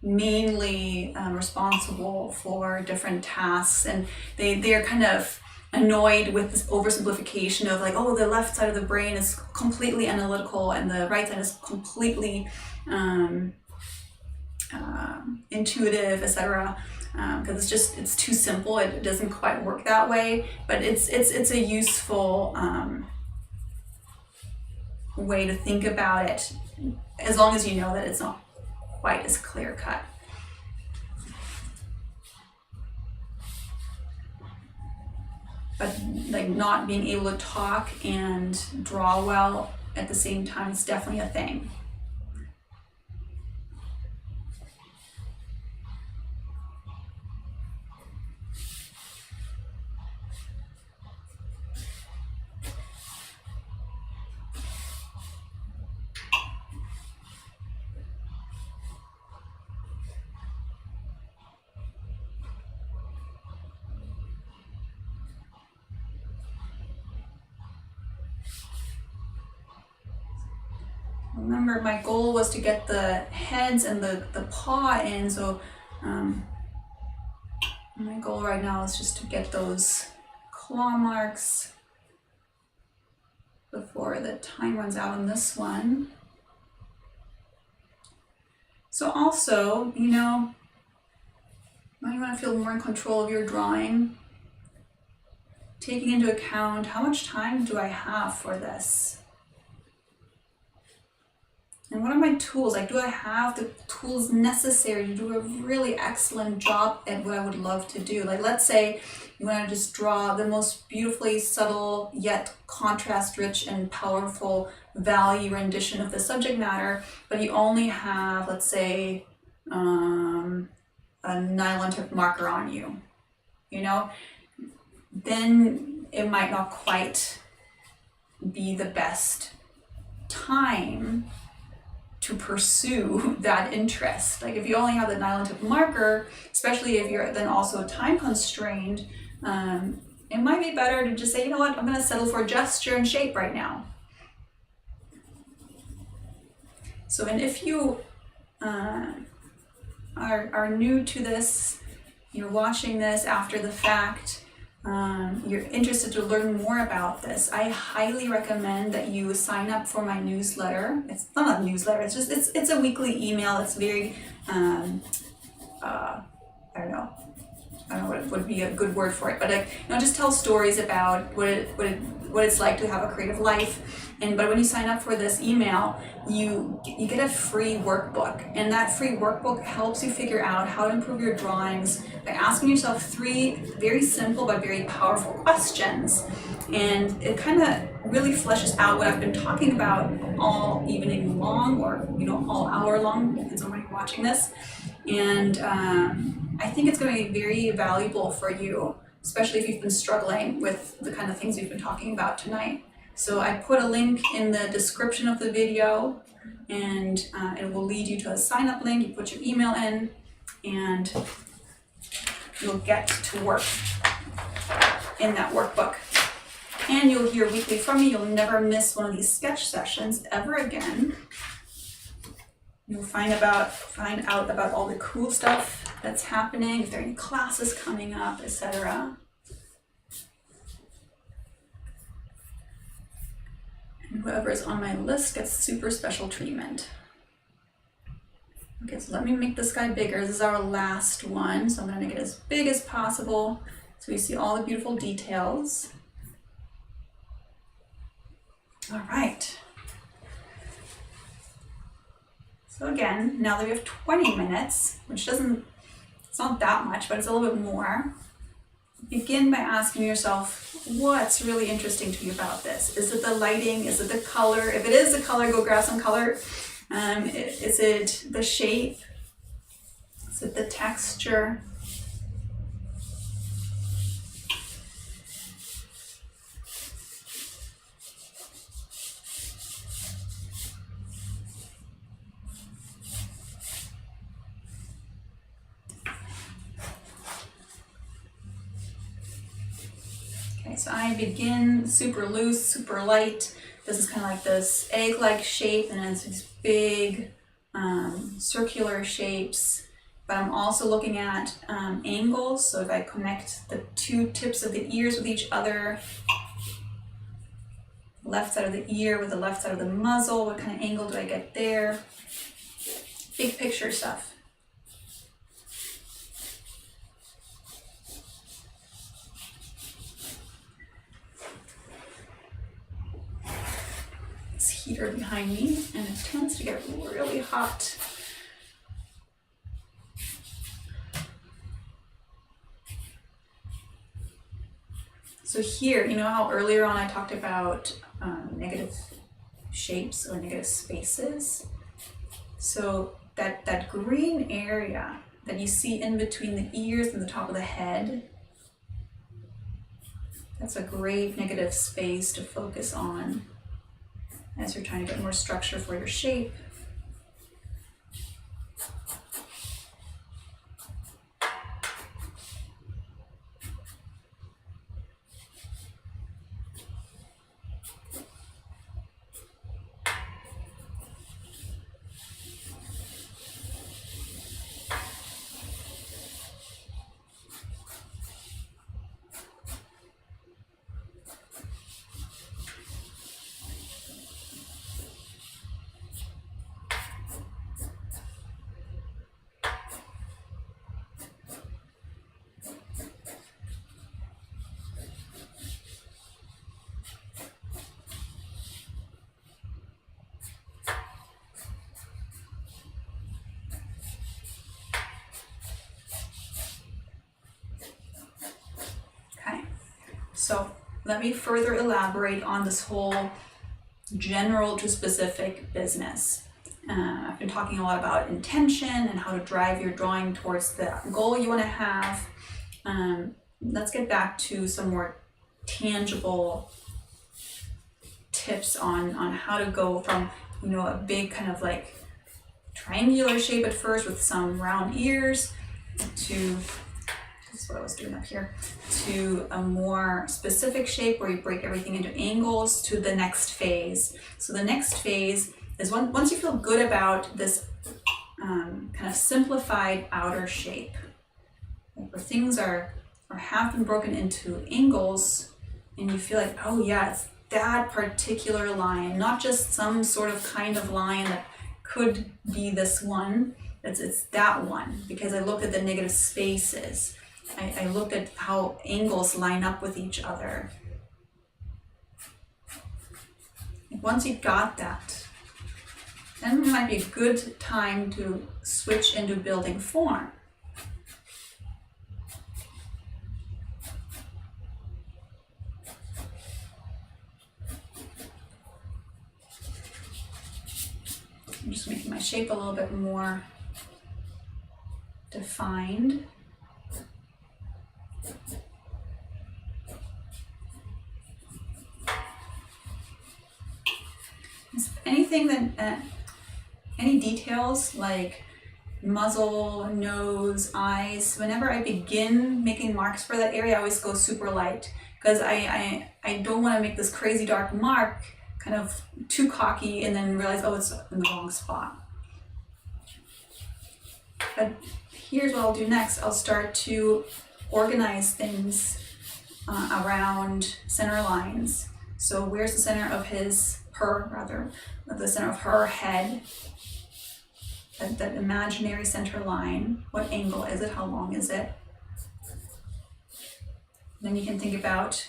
mainly responsible for different tasks, and they're kind of annoyed with this oversimplification of like, oh, the left side of the brain is completely analytical and the right side is completely intuitive, etc. Because it's too simple. It doesn't quite work that way, but it's a useful way to think about it, as long as you know that it's not quite as clear cut. But like, not being able to talk and draw well at the same time is definitely a thing. Remember, my goal was to get the heads and the paw in, so my goal right now is just to get those claw marks before the time runs out on this one. So also, you know, when you want to feel more in control of your drawing, taking into account how much time do I have for this? And what are my tools? Like, do I have the tools necessary to do a really excellent job at what I would love to do? Like, let's say you want to just draw the most beautifully subtle yet contrast-rich and powerful value rendition of the subject matter, but you only have, let's say, a nylon tip marker on you, you know? Then it might not quite be the best time to pursue that interest. Like, if you only have the nylon tip marker, especially if you're then also time constrained, it might be better to just say, you know what, I'm going to settle for gesture and shape right now. So, and if you are new to this, you're watching this after the fact, you're interested to learn more about this, I highly recommend that you sign up for my newsletter. It's not a newsletter, it's just it's a weekly email. It's very I don't know what would be a good word for it, but just tell stories about what it's like to have a creative life. But when you sign up for this email, you get a free workbook, and that free workbook helps you figure out how to improve your drawings by asking yourself 3 very simple but very powerful questions. And it kind of really fleshes out what I've been talking about all evening long, or all hour long, depends on when you're watching this. And I think it's going to be very valuable for you, especially if you've been struggling with the kind of things we've been talking about tonight. So I put a link in the description of the video, and it will lead you to a sign up link. You put your email in and you'll get to work in that workbook. And you'll hear weekly from me. You'll never miss one of these sketch sessions ever again. You'll find out about all the cool stuff that's happening, if there are any classes coming up, etc. And whoever is on my list gets super special treatment. Okay, so let me make this guy bigger. This is our last one, so I'm gonna make it as big as possible so you see all the beautiful details. All right. So again, now that we have 20 minutes, which it's not that much, but it's a little bit more, begin by asking yourself, what's really interesting to you about this? Is it the lighting? Is it the color? If it is the color, go grab some color. Is it the shape? Is it the texture? Okay, so I begin super loose, super light. This is kind of like this egg-like shape, and then it's these big circular shapes. But I'm also looking at angles. So if I connect the two tips of the ears with each other, left side of the ear with the left side of the muzzle, what kind of angle do I get there? Big picture stuff. Heater behind me, and it tends to get really hot. So here, you know how earlier on I talked about negative shapes or negative spaces? So that green area that you see in between the ears and the top of the head, that's a great negative space to focus on as you're trying to get more structure for your shape. So let me further elaborate on this whole general to specific business. I've been talking a lot about intention and how to drive your drawing towards the goal you want to have. Let's get back to some more tangible tips on how to go from, a big kind of like triangular shape at first with some round ears to, this is what I was doing up here, to a more specific shape where you break everything into angles to the next phase. So the next phase is once you feel good about this kind of simplified outer shape, like where things are have been broken into angles, and you feel like, oh yeah, it's that particular line, not just some sort of kind of line that could be this one. It's that one, because I looked at the negative spaces. I looked at how angles line up with each other. Once you got that, then it might be a good time to switch into building form. I'm just making my shape a little bit more defined. anything that, any details like muzzle, nose, eyes, whenever I begin making marks for that area, I always go super light, because I don't want to make this crazy dark mark kind of too cocky and then realize, oh, it's in the wrong spot. But here's what I'll do next. I'll start to organize things around center lines. So where's the center of the center of her head? That imaginary center line. What angle is it? How long is it? Then you can think about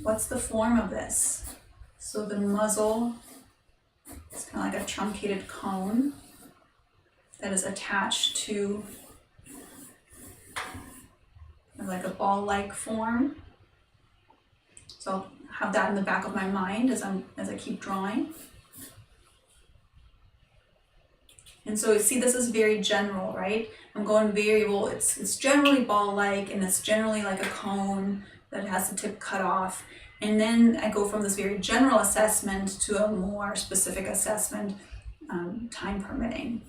what's the form of this? So the muzzle is kind of like a truncated cone that is attached to like a ball-like form. So I'll have that in the back of my mind as I keep drawing. And so you see, this is very general, right? I'm going very well. It's generally ball-like, and it's generally like a cone that has the tip cut off. And then I go from this very general assessment to a more specific assessment, time permitting.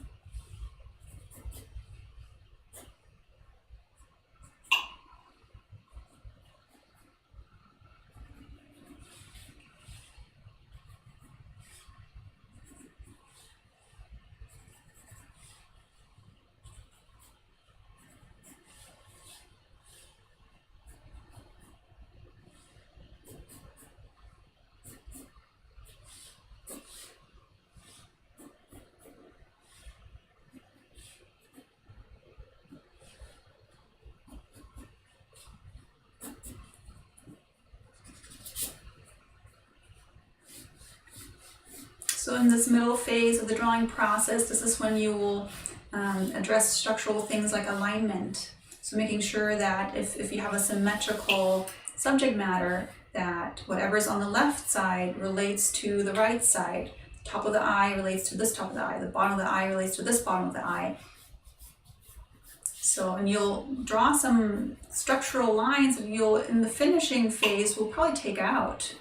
So in this middle phase of the drawing process, this is when you will address structural things like alignment. So making sure that if you have a symmetrical subject matter, that whatever's on the left side relates to the right side. Top of the eye relates to this top of the eye. The bottom of the eye relates to this bottom of the eye. So, and you'll draw some structural lines that you'll, in the finishing phase, will probably take out.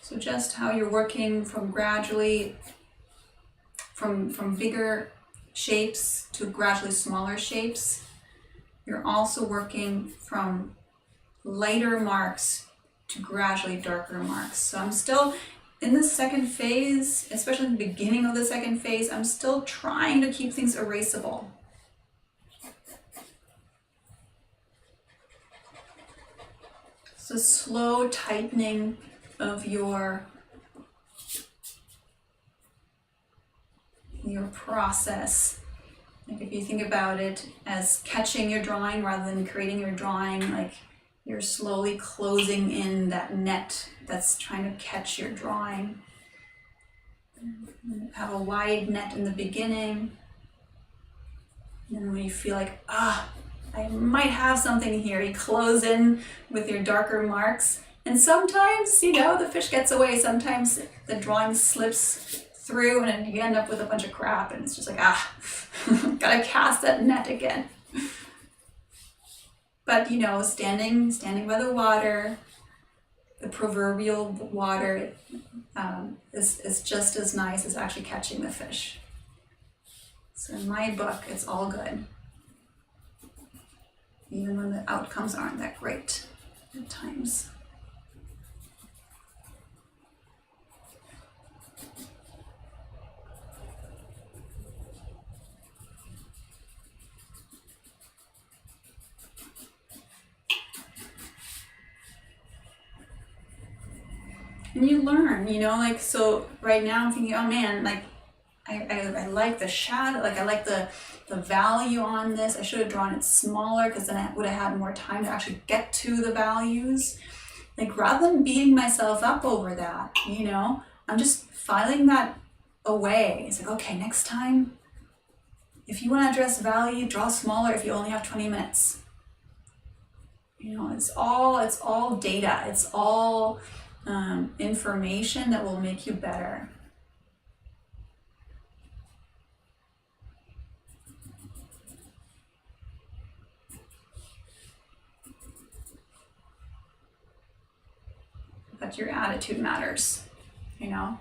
So just how you're working from gradually, from bigger shapes to gradually smaller shapes. You're also working from lighter marks to gradually darker marks. So I'm still in the second phase, especially in the beginning of the second phase, I'm still trying to keep things erasable. So slow tightening of your process. Like if you think about it as catching your drawing rather than creating your drawing, like you're slowly closing in that net that's trying to catch your drawing. Have a wide net in the beginning. And then when you feel like, I might have something here, you close in with your darker marks. And sometimes, the fish gets away. Sometimes the drawing slips through and then you end up with a bunch of crap and it's just like, gotta cast that net again. But, standing by the water, the proverbial water is just as nice as actually catching the fish. So in my book, it's all good. Even when the outcomes aren't that great at times. And you learn, you know, like, so right now I'm thinking, oh man, like I like the shadow, like I like the value on this. I should have drawn it smaller because then I would have had more time to actually get to the values. Like rather than beating myself up over that, you know, I'm just filing that away. It's like, okay, next time, if you want to address value, draw smaller if you only have 20 minutes. You know, it's all data. It's all information that will make you better. But your attitude matters, you know?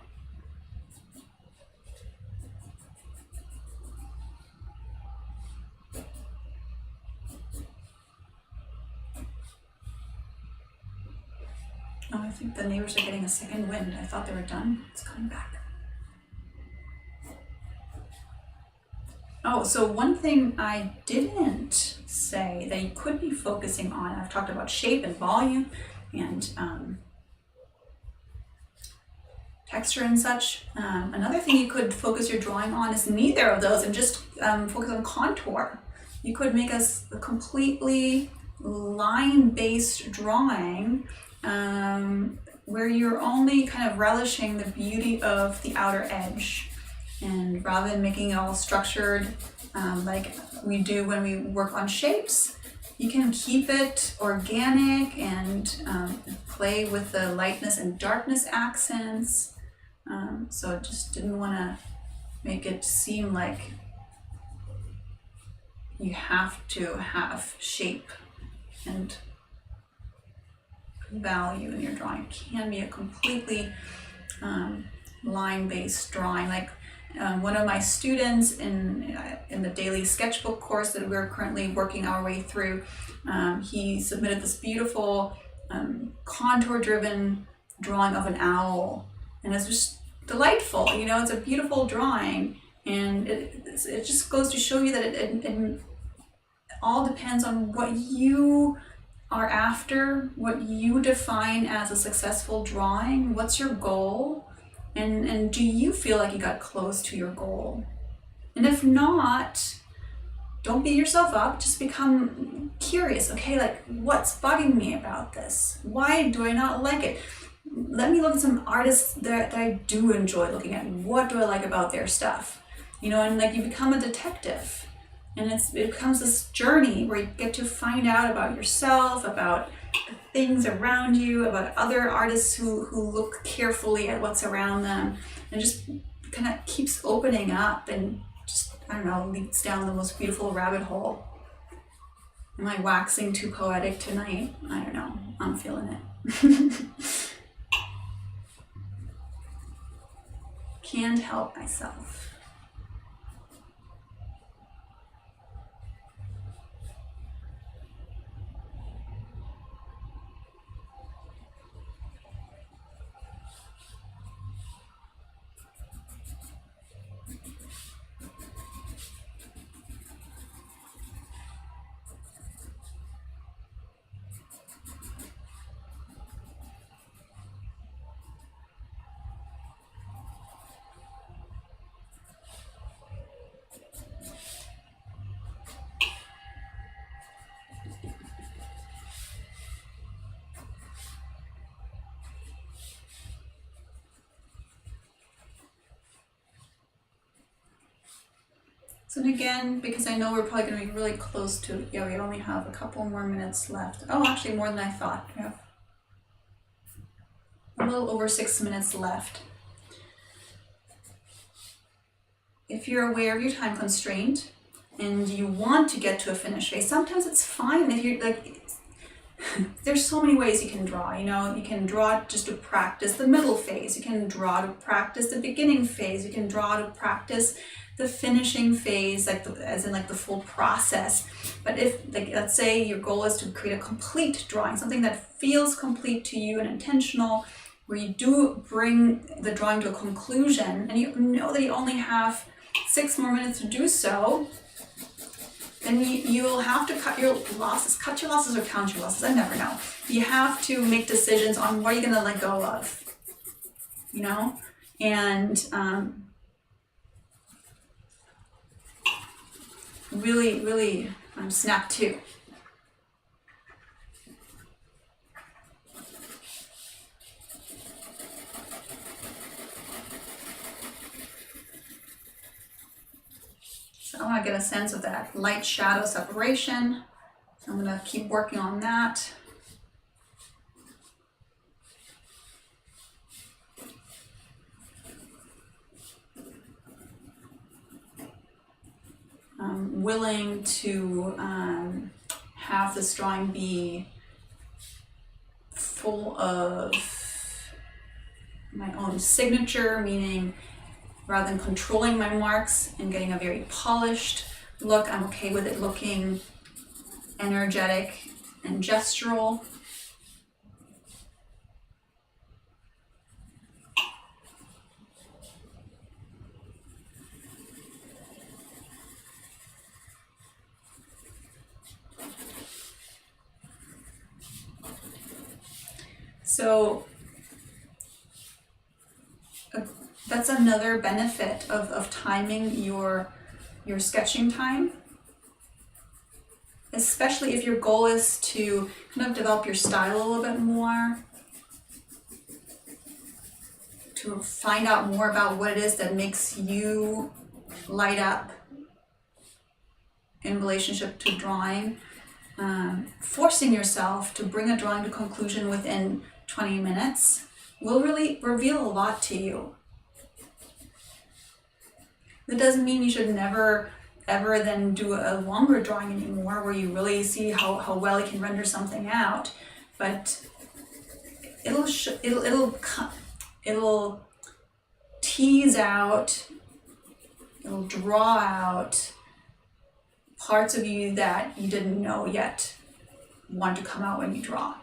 Oh, I think the neighbors are getting a second wind. I thought they were done. It's coming back. Oh, so one thing I didn't say that you could be focusing on, I've talked about shape and volume and texture and such. Another thing you could focus your drawing on is neither of those and just focus on contour. You could make a completely line-based drawing where you're only kind of relishing the beauty of the outer edge. And rather than making it all structured like we do when we work on shapes, you can keep it organic and play with the lightness and darkness accents. So I just didn't want to make it seem like you have to have shape and value in your drawing. It can be a completely line-based drawing. Like one of my students in the daily sketchbook course that we're currently working our way through, he submitted this beautiful contour-driven drawing of an owl, and it's just delightful. You know, it's a beautiful drawing, and it just goes to show you that it all depends on what you are after, what you define as a successful drawing. What's your goal? And do you feel like you got close to your goal? And if not, don't beat yourself up, just become curious. Okay, like what's bugging me about this? Why do I not like it? Let me look at some artists that I do enjoy looking at. What do I like about their stuff? You know, and like you become a detective. And it becomes this journey where you get to find out about yourself, about the things around you, about other artists who look carefully at what's around them, and just kind of keeps opening up and just, I don't know, leads down the most beautiful rabbit hole. Am I waxing too poetic tonight? I don't know. I'm feeling it. Can't help myself. So again, because I know we're probably going to be really close to, yeah, we only have a couple more minutes left. Oh, actually more than I thought. We have a little over 6 minutes left. If you're aware of your time constraint and you want to get to a finish phase, sometimes it's fine if you're like, there's so many ways you can draw, you know. You can draw just to practice the middle phase. You can draw to practice the beginning phase. You can draw to practice the finishing phase, like as in like the full process. But if, like, let's say your goal is to create a complete drawing, something that feels complete to you and intentional, where you do bring the drawing to a conclusion, and you know that you only have 6 more minutes to do so, then you'll have to cut your losses or count your losses. I never know. You have to make decisions on what you're going to let go of. you know, and really snap to. So I want to get a sense of that light shadow separation. So I'm going to keep working on that. I'm willing to have this drawing be full of my own signature, meaning rather than controlling my marks and getting a very polished look, I'm okay with it looking energetic and gestural. So that's another benefit of timing your sketching time, especially if your goal is to kind of develop your style a little bit more, to find out more about what it is that makes you light up in relationship to drawing. Forcing yourself to bring a drawing to conclusion within 20 minutes will really reveal a lot to you. That doesn't mean you should never ever then do a longer drawing anymore where you really see how well you can render something out, but it'll tease out, it'll draw out parts of you that you didn't know yet want to come out when you draw.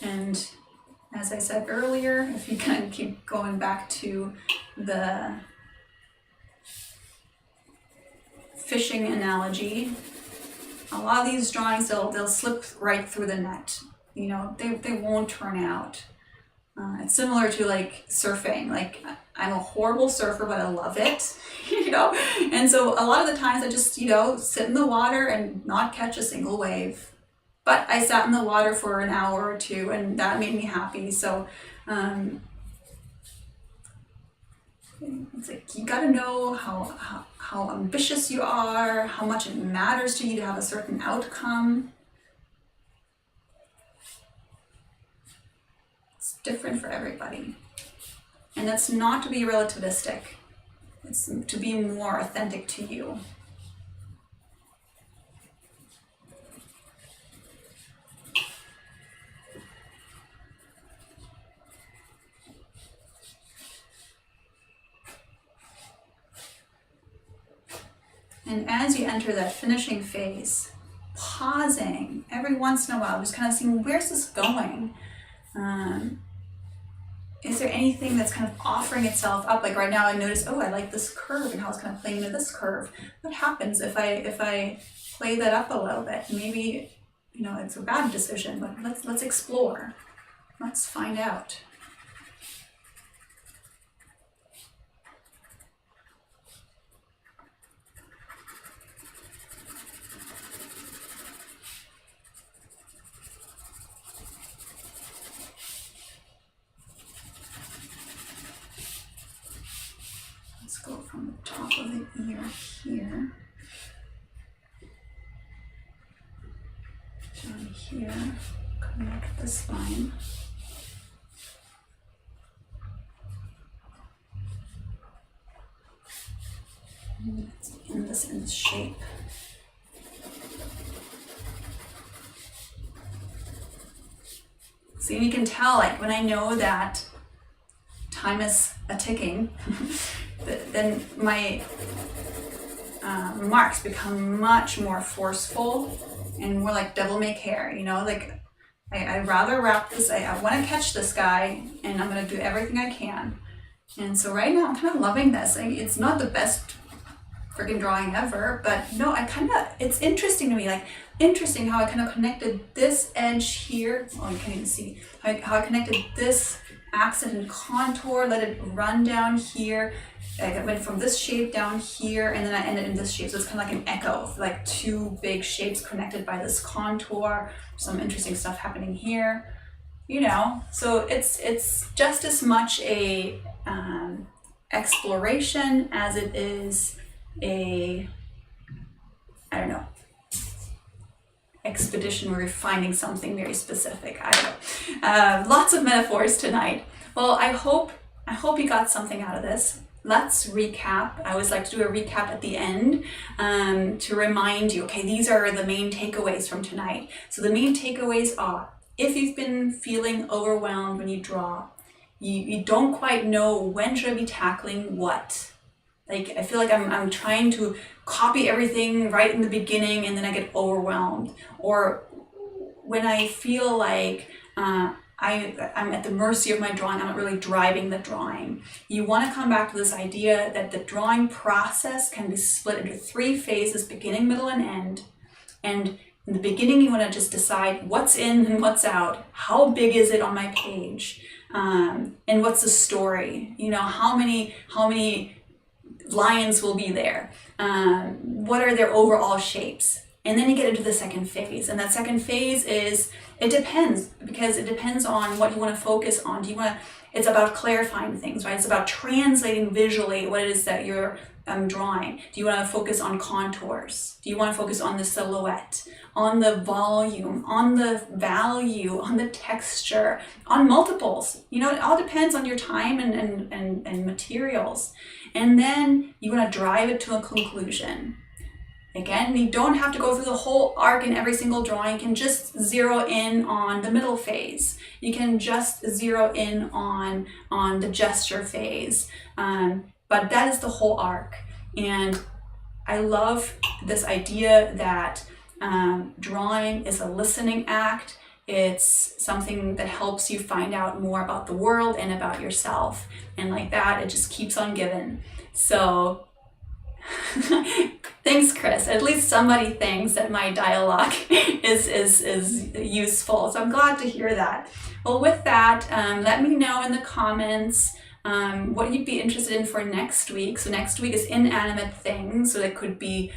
And as I said earlier, if you kind of keep going back to the fishing analogy, a lot of these drawings, they'll slip right through the net. You know, they won't turn out. It's similar to like surfing. Like, I'm a horrible surfer, but I love it, you know? And so a lot of the times I just, you know, sit in the water and not catch a single wave. But I sat in the water for an hour or two, and that made me happy. So it's like you gotta know how ambitious you are, how much it matters to you to have a certain outcome. It's different for everybody. And that's not to be relativistic. It's to be more authentic to you. And as you enter that finishing phase, pausing every once in a while, just kind of seeing, where's this going? Is there anything that's kind of offering itself up? Like right now I notice, oh, I like this curve and how it's kind of playing into this curve. What happens if I play that up a little bit? Maybe, you know, it's a bad decision, but let's explore. Let's find out. Go from the top of the ear here, down here, connect the spine. And in this shape. So you can tell, like, when I know that time is a ticking, then my marks become much more forceful and more like devil may care, you know, like I'd rather wrap this, I want to catch this guy and I'm going to do everything I can, And so right now I'm kind of loving this. It's not the best freaking drawing ever, but no, it's interesting to me, like interesting how I kind of connected this edge here. Oh, you can't even see how I connected this accent and contour, let it run down here. I went from this shape down here, and then I ended in this shape. So it's kind of like an echo, like two big shapes connected by this contour. Some interesting stuff happening here, you know. So it's just as much a exploration as it is a, I don't know, expedition where you're finding something very specific. I don't know. Lots of metaphors tonight. Well, I hope you got something out of this. Let's recap. I always like to do a recap at the end to remind you, okay, these are the main takeaways from tonight. So the main takeaways are, if you've been feeling overwhelmed when you draw, you don't quite know when should I be tackling what. Like, I feel like I'm trying to copy everything right in the beginning and then I get overwhelmed. Or when I feel like I'm at the mercy of my drawing, I'm not really driving the drawing. You want to come back to this idea that the drawing process can be split into 3 phases, beginning, middle, and end. And in the beginning, you want to just decide what's in and what's out. How big is it on my page? And what's the story? You know, how many lions will be there? What are their overall shapes? And then you get into the second phase. And that second phase is, it depends, because it depends on what you want to focus on. It's about clarifying things, right? It's about translating visually what it is that you're drawing. Do you want to focus on contours? Do you want to focus on the silhouette, on the volume, on the value, on the texture, on multiples? You know, it all depends on your time and materials. And then you want to drive it to a conclusion. Again, you don't have to go through the whole arc in every single drawing. You can just zero in on the middle phase. You can just zero in on the gesture phase. But that is the whole arc. And I love this idea that drawing is a listening act. It's something that helps you find out more about the world and about yourself. And like that, it just keeps on giving. So thanks, Chris. At least somebody thinks that my dialogue is useful. So I'm glad to hear that. Well, with that, let me know in the comments what you'd be interested in for next week. So next week is inanimate things. So it could be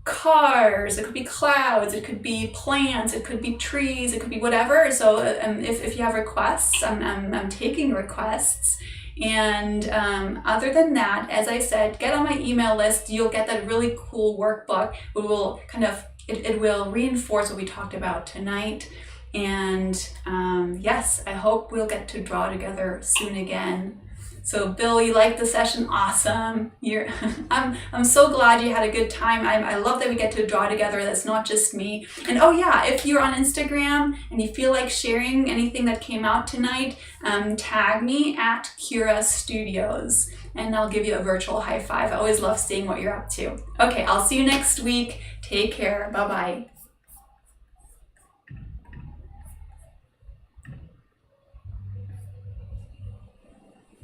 cars, it could be clouds, it could be plants, it could be trees, it could be whatever. So if you have requests, I'm taking requests. And other than that, as I said, get on my email list. You'll get that really cool workbook. It will reinforce what we talked about tonight. And yes, I hope we'll get to draw together soon again. So Bill, you liked the session? Awesome. I'm so glad you had a good time. I love that we get to draw together. That's not just me. And oh yeah, if you're on Instagram and you feel like sharing anything that came out tonight, tag me at Kira Studios and I'll give you a virtual high five. I always love seeing what you're up to. Okay, I'll see you next week. Take care. Bye-bye.